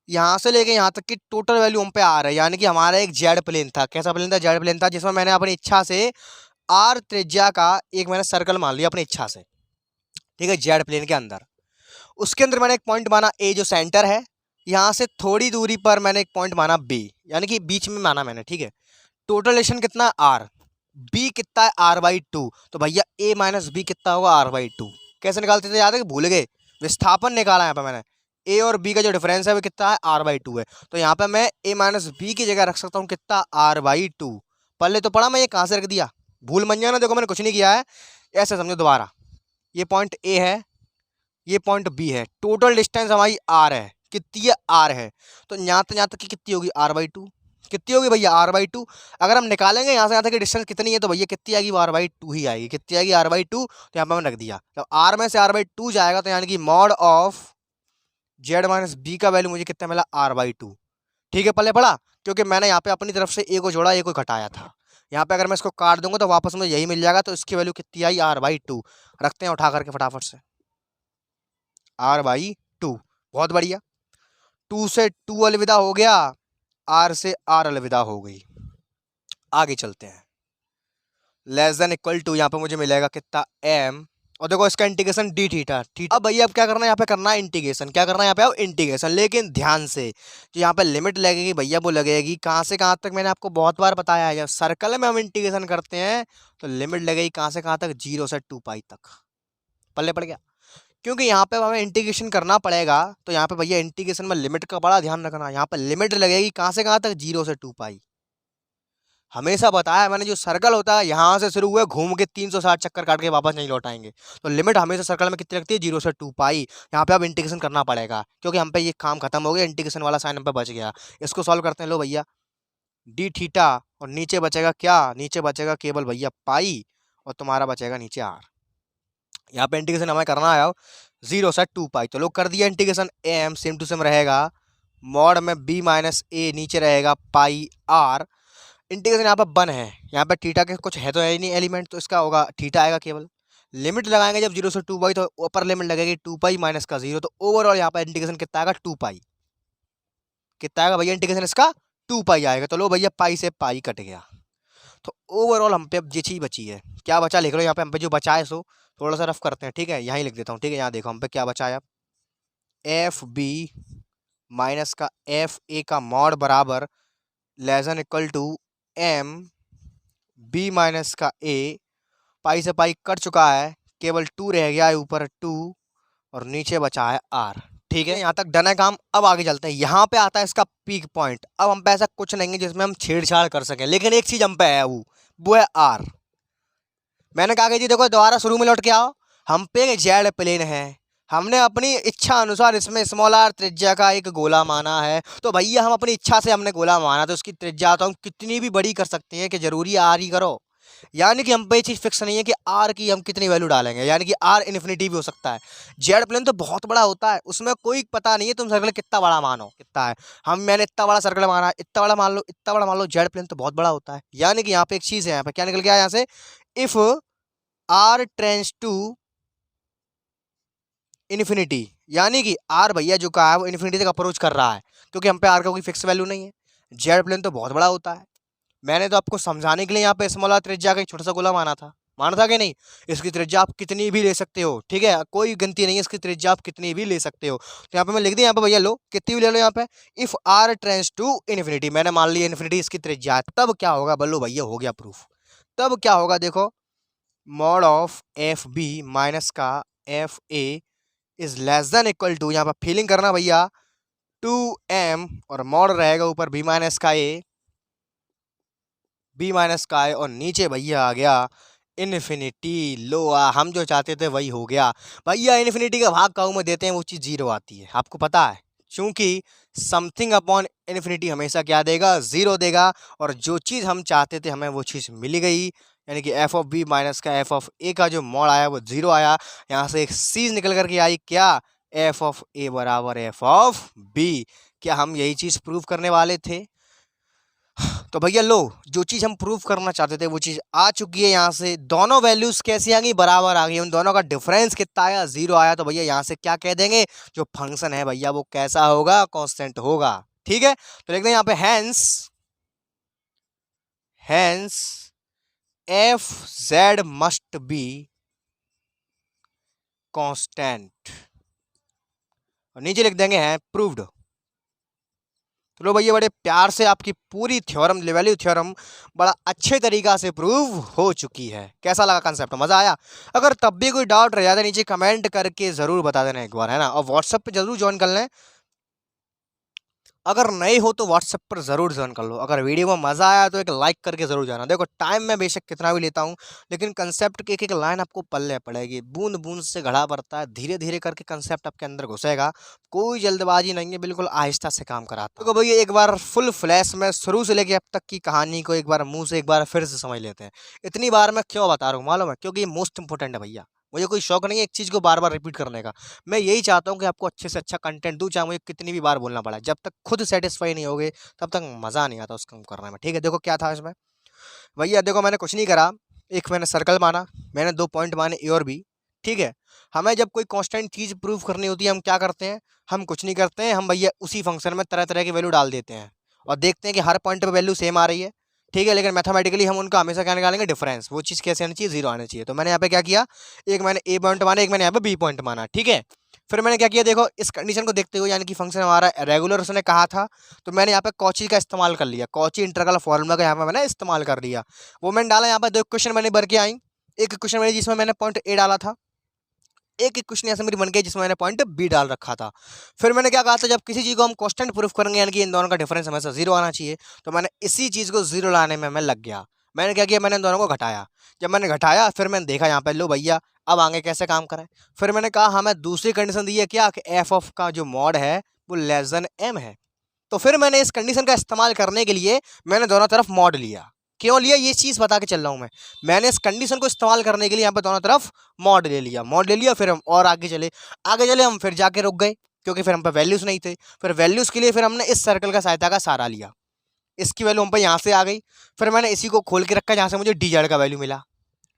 यहाँ से लेके यहाँ तक की टोटल वैल्यू हम पे आ रहा है, यानी कि हमारा एक जेड प्लेन था। कैसा प्लेन था? जेड प्लेन था, जिसमें मैंने अपनी इच्छा से आर त्रिज्या का एक मैंने सर्कल मान लिया अपनी इच्छा से। ठीक है, जेड प्लेन के अंदर, उसके अंदर मैंने एक पॉइंट माना ए जो सेंटर है, यहाँ से थोड़ी दूरी पर मैंने एक पॉइंट माना बी, यानी कि बीच में माना मैंने। ठीक है, टोटल डिस्टेंस कितना? आर। बी कितना है? r/2। तो भैया a माइनस बी कितना होगा? r/2। कैसे निकालते थे, याद है कि भूल गए? विस्थापन निकाला यहाँ पे मैंने, a और b का जो डिफरेंस है वो कितना है? r/2 है। तो यहाँ पे मैं a माइनस बी की जगह रख सकता हूँ कितना? r/2। पहले तो पढ़ा, मैं ये कहाँ से रख दिया, भूल मत जाना। देखो मैंने कुछ नहीं किया है, ऐसे समझो दोबारा। ये पॉइंट a है, ये पॉइंट b है, टोटल डिस्टेंस हमारी r है। कितनी है? r है। तो यहाँ तक की कितनी होगी? r/2। कितनी होगी भैया? r/2। अगर हम निकालेंगे यहाँ से यहाँ तक की डिस्टेंस कितनी है, तो भैया कितनी आएगी? r/2 ही आएगी। कितनी आएगी? r/2। तो यहाँ पे मैंने रख दिया, जब r में से r/2 जाएगा तो यानी कि mod of Z minus B का वैल्यू मुझे कितना मिला? r/2। ठीक है, पहले पढ़ा, क्योंकि मैंने यहाँ पे अपनी तरफ से a को जोड़ा, a को घटाया था। यहाँ पे अगर मैं इसको काट दूंगा तो वापस में यही मिल जाएगा। तो इसकी वैल्यू कितनी आई? r/2। रखते हैं उठा करके फटाफट से, r/2। बहुत बढ़िया, 2 से 2 अलविदा हो गया, r से r अलविदा हो गई। आगे चलते हैं, लेस देन इक्वल टू, यहाँ पे मुझे मिलेगा कितना? m। और देखो इसका इंटीग्रेशन डी थीटा। अब भैया अब क्या करना है, यहाँ पे करना है इंटीग्रेशन। क्या करना है यहाँ पे? अब इंटीग्रेशन, लेकिन ध्यान से, जो यहाँ पे लिमिट लगेगी भैया वो लगेगी कहाँ से कहाँ तक? मैंने आपको बहुत बार बताया है, जब सर्कल में हम इंटीग्रेशन करते हैं तो लिमिट लगेगी कहाँ से कहाँ तक? 0 से 2π तक। पल्ले पड़ गया, क्योंकि यहाँ पे हमें इंटीग्रेशन करना पड़ेगा। तो यहाँ पे भैया इंटीग्रेशन में लिमिट का बड़ा ध्यान रखना। यहाँ पे लिमिट लगेगी कहाँ से कहाँ तक? 0 से 2π। हमेशा बताया मैंने, जो सर्कल होता है यहाँ से शुरू हुए घूम के 360 चक्कर काट के वापस नहीं लौट आएंगे। तो लिमिट हमेशा सर्कल में कितनी लगती है? 0 से 2π। यहाँ पे अब इंटीग्रेशन करना पड़ेगा, क्योंकि हम पे ये काम खत्म हो गया, इंटीग्रेशन वाला साइन हम पे बच गया। इसको सॉल्व करते हैं। लो भैया, डी थीटा, और नीचे बचेगा क्या? नीचे बचेगा केवल भैया पाई, और तुम्हारा बचेगा नीचे आर। यहाँ पे इंटीग्रेशन हमें करना है 0 से 2π। तो लोग कर दिया integration, M same to same रहेगा, मॉड में b माइनस ए, नीचे रहेगा पाई आर। इंटीग्रेशन यहाँ पर 1 है, यहाँ पे थीटा के कुछ है तो है नहीं एलिमेंट, तो इसका होगा थीटा आएगा केवल। लिमिट लगाएंगे जब 0 से 2π, तो ऊपर लिमिट लगेगी 2π माइनस का 0। तो ओवरऑल यहाँ पर इंटीग्रेशन कितना आएगा? 2π। कितना आएगा भैया इंटीग्रेशन इसका? 2π आएगा। तो लो भैया पाई से पाई कट गया। तो ओवरऑल हम पे अब ये चीज बची है, क्या बचा लिख लो यहाँ पे। हम पे जो बचा है सो थोड़ा सा रफ करते हैं। ठीक है, यहीं लिख देता हूँ। ठीक है, यहाँ देखो हम पे क्या बचा है, एफ बी माइनस का एफ ए का मॉड बराबर less than equal to M B minus का ए। पाई से पाई कट चुका है, केवल 2 रह गया है ऊपर 2, और नीचे बचा है आर। ठीक है, यहाँ तक डन है काम। अब आगे चलते हैं, यहाँ पे आता है इसका पीक पॉइंट। अब हम पे ऐसा कुछ नहीं है जिसमें हम छेड़छाड़ कर सकें, लेकिन एक चीज हम पे है, वो है आर। मैंने कहा कि जी देखो दोबारा शुरू में लौट के आओ, हम पे एक जेड प्लेन है, हमने अपनी इच्छा अनुसार इसमें स्मॉल आर त्रिज्या का एक गोला माना है। तो भैया हम अपनी इच्छा से हमने गोला माना, तो उसकी त्रिज्या तो हम कितनी भी बड़ी कर सकते हैं, कि जरूरी आर ही करो। यानी कि हम पे ये चीज़ फिक्स नहीं है कि आर की हम कितनी वैल्यू डालेंगे, यानी कि आर इन्फिनिटी भी हो सकता है। जेड प्लेन तो बहुत बड़ा होता है, उसमें कोई पता नहीं है तुम सर्कल कितना बड़ा मानो, कितना है। मैंने इतना बड़ा सर्कल माना, इतना बड़ा मान लो, इतना बड़ा मान लो, जेड प्लेन तो बहुत बड़ा होता है। यानी कि यहाँ पे एक चीज़ है, यहाँ पे क्या निकल गया यहाँ से, if R tends to infinity, यानी कि आर भैया जो का है वो इन्फिनिटी तक अप्रोच कर रहा है, क्योंकि हम पे आर का कोई फिक्स वैल्यू नहीं है। जेड प्लेन तो बहुत बड़ा होता है। मैंने तो आपको समझाने के लिए यहाँ पे स्मॉल आर त्रिज्या का एक छोटा सा गोला माना था कि नहीं। इसकी त्रिज्या आप कितनी भी ले सकते हो, ठीक है, कोई गिनती नहीं है, इसकी त्रिज्या आप कितनी भी ले सकते हो। तो यहाँ पे मैं लिख दिया, यहाँ पे भैया लो कितनी भी ले लो, यहाँ पे if R tends to infinity, मैंने मान लिया इन्फिनिटी इसकी त्रिज्या है। तब क्या होगा बोलो भैया, हो गया प्रूफ। तब क्या होगा देखो, mod of F B minus का F A is less than equal to, यहाँ पर फीलिंग करना भैया, 2m, और मॉड रहेगा ऊपर b माइनस का ए, b माइनस का ए, और नीचे भैया आ गया इन्फिनिटी। लो हम जो चाहते थे वही हो गया भैया। इन्फिनिटी का भाग काऊ में देते हैं वो चीज़ 0 आती है, आपको पता है, क्योंकि समथिंग अपॉन इन्फिनिटी हमेशा क्या देगा? 0 देगा। और जो चीज़ हम चाहते थे हमें वो चीज़ मिल गई, यानी कि एफ ऑफ बी माइनस का एफ ऑफ ए का जो मॉड आया वो 0 आया। यहाँ से एक चीज़ निकल करके आई क्या? एफ ऑफ ए बराबर एफ ऑफ बी। क्या हम यही चीज़ प्रूव करने वाले थे? तो भैया लो, जो चीज़ हम प्रूव करना चाहते थे वो चीज़ आ चुकी है यहाँ से। दोनों वैल्यूज़ कैसी आ गई, बराबर आ गई। उन दोनों का डिफरेंस कितना आया, 0 आया। तो भैया यहाँ से क्या कह देंगे, जो फंक्शन है भैया वो कैसा होगा, कांस्टेंट होगा। ठीक है, तो लिखते हैं यहाँ पे hence F Z must be constant, और नीचे लिख देंगे हैं प्रूव्ड। तो लो भैया, बड़े प्यार से आपकी पूरी थ्योरम, वैल्यू थ्योरम बड़ा अच्छे तरीका से प्रूव हो चुकी है। कैसा लगा कंसेप्ट, मजा आया? अगर तब भी कोई डाउट रह जाता है नीचे कमेंट करके जरूर बता देना एक बार, है ना। और व्हाट्सएप पे जरूर ज्वाइन कर लें, अगर नए हो तो व्हाट्सएप पर ज़रूर ज्वाइन कर लो। अगर वीडियो में मज़ा आया तो एक लाइक करके ज़रूर जाना। देखो टाइम मैं बेशक कितना भी लेता हूँ, लेकिन कंसेप्ट की एक एक लाइन आपको पल्ले पड़ेगी। बूंद बूंद से घड़ा भरता है, धीरे धीरे करके कंसेप्ट आपके अंदर घुसेगा। कोई जल्दबाजी नहीं है, बिल्कुल आहिस्ता से काम कराता है। तो भैया एक बार फुल फ्लैश में शुरू से लेके अब तक की कहानी को एक बार मुँह से एक बार फिर से समझ लेते हैं। इतनी बार मैं क्यों बता रहा हूँ मालूम है? क्योंकि ये मोस्ट इंपॉर्टेंट है भैया। मुझे कोई शौक नहीं है एक चीज़ को बार बार रिपीट करने का। मैं यही चाहता हूँ कि आपको अच्छे से अच्छा कंटेंट दूँ, चाहे मुझे कितनी भी बार बोलना पड़ा। जब तक खुद सेटिस्फाई नहीं होगे तब तक मज़ा नहीं आता उसको करने में। ठीक है, देखो क्या था इसमें भैया। देखो मैंने कुछ नहीं करा, एक मैंने सर्कल माना, मैंने 2 पॉइंट माने ए और बी। ठीक है, हमें जब कोई कांस्टेंट चीज़ प्रूव करनी होती है हम क्या करते हैं, हम कुछ नहीं करते हैं, हम भैया उसी फंक्शन में तरह तरह की वैल्यू डाल देते हैं और देखते हैं कि हर पॉइंट पर वैल्यू सेम आ रही है। ठीक है, लेकिन मैथमेटिकली हम उनका हमेशा क्या निकालेंगे, डिफरेंस। वो चीज़ कैसे आनी चाहिए, 0 आनी चाहिए। तो मैंने यहाँ पे क्या किया, एक मैंने ए पॉइंट माना, एक मैंने यहाँ पे बी पॉइंट माना। ठीक है, फिर मैंने क्या किया, देखो इस कंडीशन को देखते हुए, यानी कि फंक्शन हमारा रेगुलर उसने कहा था, तो मैंने यहाँ पे कॉची का इस्तेमाल कर लिया। कॉची इंटीग्रल फार्मूला का यहाँ पे मैंने इस्तेमाल कर लिया। वो मैंने डाला यहाँ पे, 2 क्वेश्चन मैंने भर के आई। एक क्वेश्चन मैंने जिसमें मैंने पॉइंट ए डाला था, एक क्वेश्चन ऐसे मेरी बन गई जिसमें मैंने पॉइंट बी डाल रखा था। फिर मैंने क्या कहा था, जब किसी चीज़ को हम कांस्टेंट प्रूफ करेंगे, यानी कि इन दोनों का डिफरेंस हमेशा 0 आना चाहिए, तो मैंने इसी चीज़ को 0 लाने में मैं लग गया। मैंने क्या किया, मैंने इन दोनों को घटाया। जब मैंने घटाया फिर मैंने देखा यहाँ पे, लो भैया अब आगे कैसे काम करें। फिर मैंने कहा हमें दूसरी कंडीशन दी है क्या, कि एफ ऑफ का जो मॉड है वो लेस देन एम है। तो फिर मैंने इस कंडीशन का इस्तेमाल करने के लिए मैंने दोनों तरफ मॉड लिया। क्यों लिया, ये चीज़ बता के चल रहा हूँ मैं। मैंने इस कंडीशन को इस्तेमाल करने के लिए यहाँ पे दोनों तरफ मॉड ले लिया। मॉड ले लिया, फिर हम और आगे चले हम फिर जाके रुक गए, क्योंकि फिर हम पे वैल्यूज़ नहीं थे। फिर वैल्यूज़ के लिए फिर हमने इस सर्कल का सहायता का सहारा लिया। इसकी वैल्यू हम पे यहाँ से आ गई। फिर मैंने इसी को खोल के रखा जहाँ से मुझे डी जेड का वैल्यू मिला।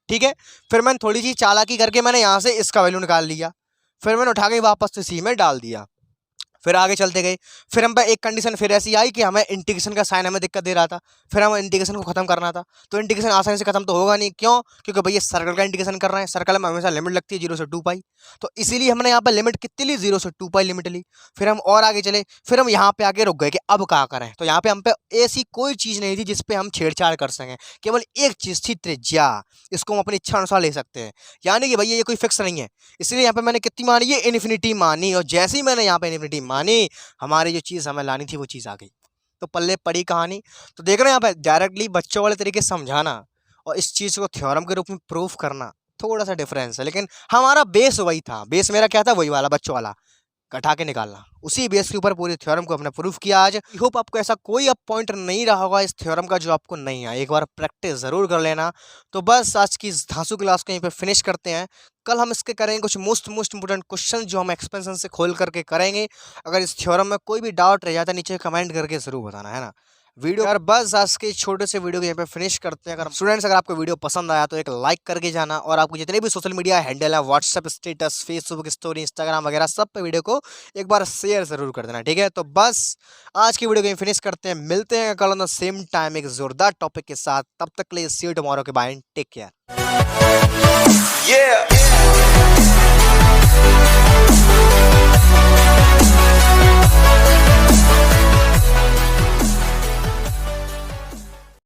ठीक है, फिर मैंने थोड़ी सी चालाकी करके मैंने यहाँ से इसका वैल्यू निकाल लिया। फिर मैंने उठा के वापस इसी में डाल दिया। फिर आगे चलते गए। फिर हम पे एक कंडीशन फिर ऐसी आई कि हमें इंटीग्रेशन का साइन हमें दिक्कत दे रहा था। फिर हमें इंटीग्रेशन को खत्म करना था। तो इंटीग्रेशन आसानी से खत्म तो होगा नहीं, क्यों? क्योंकि भैया सर्कल का इंटीग्रेशन कर रहे हैं, सर्कल में हमेशा लिमिट लगती है 0 से 2 पाई। तो इसीलिए हमने यहाँ पर लिमिट कितनी ली, 0 से 2 पाई लिमिट ली। फिर हम और आगे चले, फिर हम यहाँ पे आके रुक गए कि अब क्या करें। तो यहाँ पे हम पे ऐसी कोई चीज़ नहीं थी जिसपे हम छेड़छाड़ कर सकें। केवल एक चीज़ थी, त्रिज्या। इसको हम अपनी इच्छा अनुसार ले सकते हैं, यानी कि भैया ये कोई फिक्स नहीं है। इसलिए यहाँ पे मैंने कितनी मानी, ये इन्फिनिटी मानी। और जैसे ही मैंने यहाँ पे इन्फिनिटी मानी, हमारी जो चीज़ हमें लानी थी वो चीज़ आ गई। तो पल्ले पड़ी कहानी। तो देख रहे हैं यहाँ पे डायरेक्टली बच्चों वाले तरीके से समझाना और इस चीज़ को थ्योरम के रूप में प्रूफ करना, थोड़ा सा डिफरेंस है। लेकिन हमारा बेस वही था। बेस मेरा क्या था, वही वाला बच्चों वाला, घटा के निकालना। उसी बेस के ऊपर पूरी थ्योरम को हमने प्रूफ किया आज। आई होप आपको ऐसा कोई अब पॉइंट नहीं रहा होगा इस थ्योरम का जो आपको नहीं आया। एक बार प्रैक्टिस ज़रूर कर लेना। तो बस आज की इस धांसू क्लास को यहीं पे फिनिश करते हैं। कल हम इसके करेंगे कुछ मोस्ट इंपोर्टेंट क्वेश्चन जो हम एक्सपेंशन से खोल करके करेंगे। अगर इस थ्योरम में कोई भी डाउट रह जाता है नीचे कमेंट करके ज़रूर बताना, है ना। वीडियो यार बस आज के छोटे से वीडियो को यहाँ पे फिनिश करते हैं। अगर स्टूडेंट्स, अगर आपको वीडियो पसंद आया तो एक लाइक करके जाना, और आपको जितने भी सोशल मीडिया हैंडल है, WhatsApp status, Facebook story, Instagram वगैरह, सब पे वीडियो को एक बार शेयर जरूर कर देना। ठीक है, तो बस आज की वीडियो को फिनिश करते हैं। मिलते हैं कल ऑन द सेम टाइम एक जोरदार टॉपिक के साथ। तब तक के लिए सी यू टुमारो के बाय, टेक केयर।